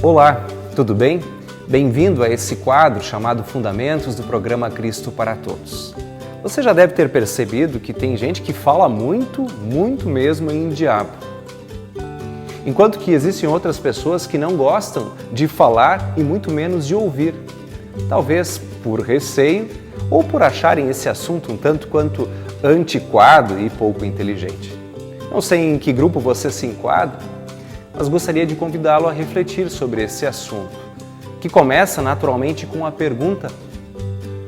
Olá, tudo bem? Bem-vindo a esse quadro chamado Fundamentos do programa Cristo para Todos. Você já deve ter percebido que tem gente que fala muito mesmo em diabo. Enquanto que existem outras pessoas que não gostam de falar e muito menos de ouvir. Talvez por receio ou por acharem esse assunto um tanto quanto antiquado e pouco inteligente. Não sei em que grupo você se enquadra, mas gostaria de convidá-lo a refletir sobre esse assunto, que começa naturalmente com a pergunta: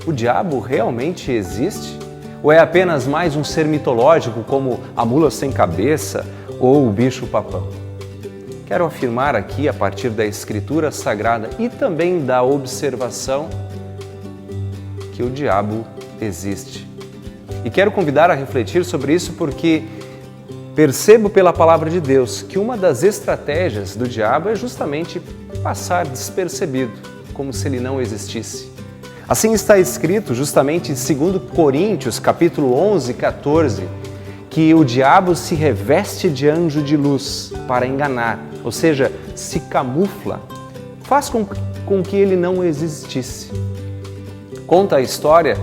o diabo realmente existe? Ou é apenas mais um ser mitológico como a mula sem cabeça ou o bicho-papão? Quero afirmar aqui, a partir da Escritura Sagrada e também da observação, que o diabo existe. E quero convidar a refletir sobre isso porque percebo pela palavra de Deus que uma das estratégias do diabo é justamente passar despercebido, como se ele não existisse. Assim está escrito justamente em 2 Coríntios, capítulo 11, 14, que o diabo se reveste de anjo de luz para enganar, ou seja, se camufla, faz com que ele não existisse. Conta a história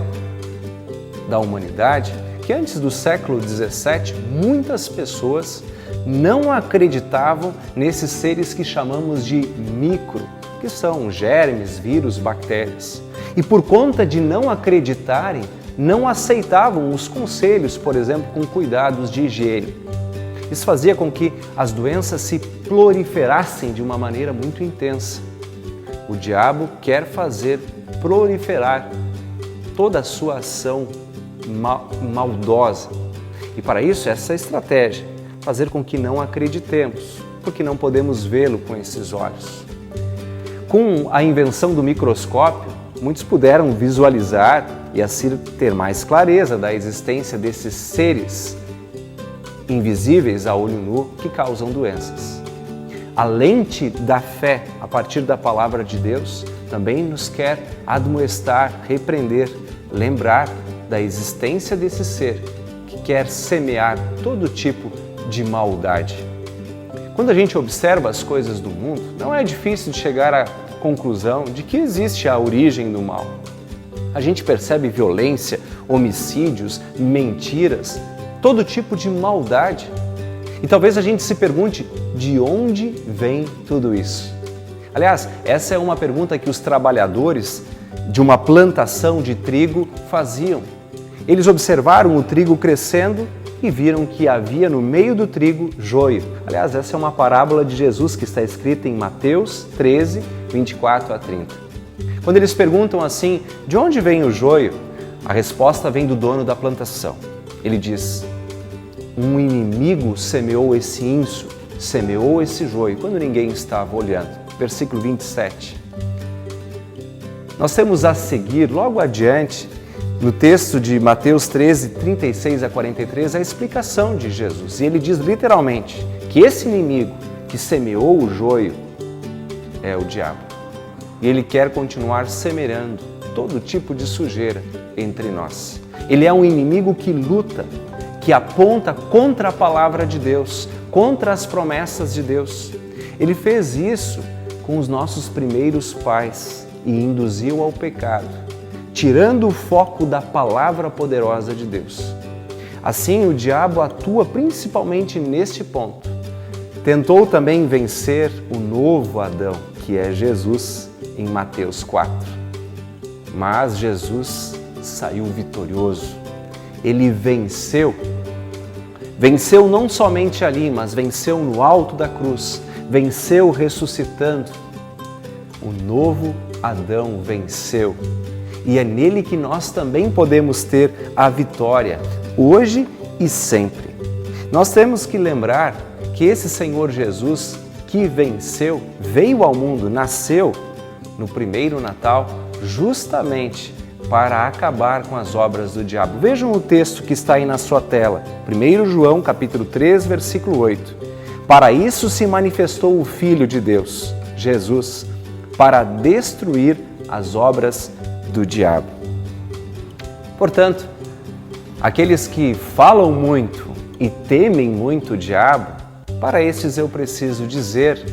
da humanidade que antes do século XVII, muitas pessoas não acreditavam nesses seres que chamamos de micro, que são germes, vírus, bactérias. E por conta de não acreditarem, não aceitavam os conselhos, por exemplo, com cuidados de higiene. Isso fazia com que as doenças se proliferassem de uma maneira muito intensa. O diabo quer fazer proliferar toda a sua ação maldosa. E para isso, essa estratégia, fazer com que não acreditemos, porque não podemos vê-lo com esses olhos. Com a invenção do microscópio, muitos puderam visualizar e assim ter mais clareza da existência desses seres invisíveis a olho nu que causam doenças. A lente da fé, a partir da palavra de Deus, também nos quer admoestar, repreender, lembrar da existência desse ser que quer semear todo tipo de maldade. Quando a gente observa as coisas do mundo, não é difícil de chegar à conclusão de que existe a origem do mal. A gente percebe violência, homicídios, mentiras, todo tipo de maldade. E talvez a gente se pergunte: de onde vem tudo isso? Aliás, essa é uma pergunta que os trabalhadores de uma plantação de trigo faziam. Eles observaram o trigo crescendo e viram que havia no meio do trigo joio. Aliás, essa é uma parábola de Jesus que está escrita em Mateus 13, 24 a 30. Quando eles perguntam assim: de onde vem o joio? A resposta vem do dono da plantação. Ele diz: um inimigo semeou esse inso, semeou esse joio, quando ninguém estava olhando. Versículo 27. Nós temos a seguir, logo adiante, no texto de Mateus 13, 36 a 43, a explicação de Jesus. E ele diz literalmente que esse inimigo que semeou o joio é o diabo. E ele quer continuar semeando todo tipo de sujeira entre nós. Ele é um inimigo que luta, que aponta contra a palavra de Deus, contra as promessas de Deus. Ele fez isso com os nossos primeiros pais e induziu ao pecado, tirando o foco da palavra poderosa de Deus. Assim, o diabo atua principalmente neste ponto. Tentou também vencer o novo Adão, que é Jesus, em Mateus 4. Mas Jesus saiu vitorioso. Ele venceu. Venceu não somente ali, mas venceu no alto da cruz. Venceu ressuscitando. O novo Adão venceu. E é nele que nós também podemos ter a vitória, hoje e sempre. Nós temos que lembrar que esse Senhor Jesus que venceu, veio ao mundo, nasceu no primeiro Natal, justamente para acabar com as obras do diabo. Vejam o texto que está aí na sua tela, 1 João capítulo 3, versículo 8. Para isso se manifestou o Filho de Deus, Jesus, para destruir as obras do diabo. Portanto, aqueles que falam muito e temem muito o diabo, para estes eu preciso dizer: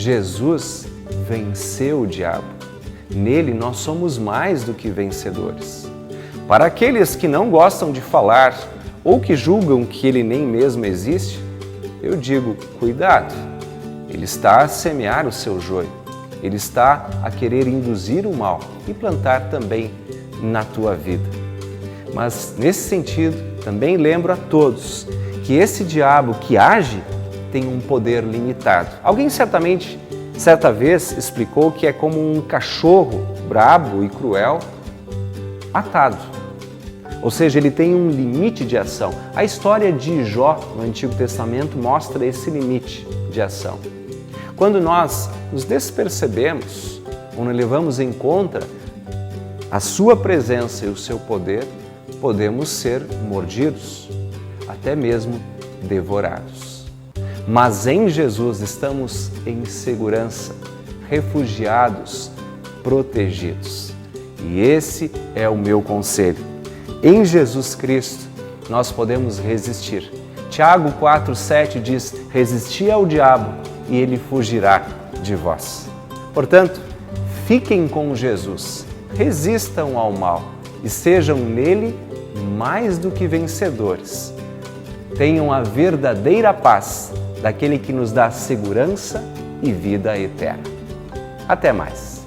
Jesus venceu o diabo. Nele nós somos mais do que vencedores. Para aqueles que não gostam de falar ou que julgam que ele nem mesmo existe, eu digo, cuidado, ele está a semear o seu joio, ele está a querer induzir o mal e plantar também na tua vida. Mas nesse sentido, também lembro a todos que esse diabo que age tem um poder limitado. Alguém certa vez explicou que é como um cachorro brabo e cruel atado. Ou seja, ele tem um limite de ação. A história de Jó no Antigo Testamento mostra esse limite de ação. Quando nós nos despercebemos ou não levamos em conta a sua presença e o seu poder, podemos ser mordidos, até mesmo devorados. Mas em Jesus estamos em segurança, refugiados, protegidos. E esse é o meu conselho. Em Jesus Cristo, nós podemos resistir. Tiago 4,7 diz, resisti ao diabo e ele fugirá de vós. Portanto, fiquem com Jesus, resistam ao mal e sejam nele mais do que vencedores. Tenham a verdadeira paz daquele que nos dá segurança e vida eterna. Até mais!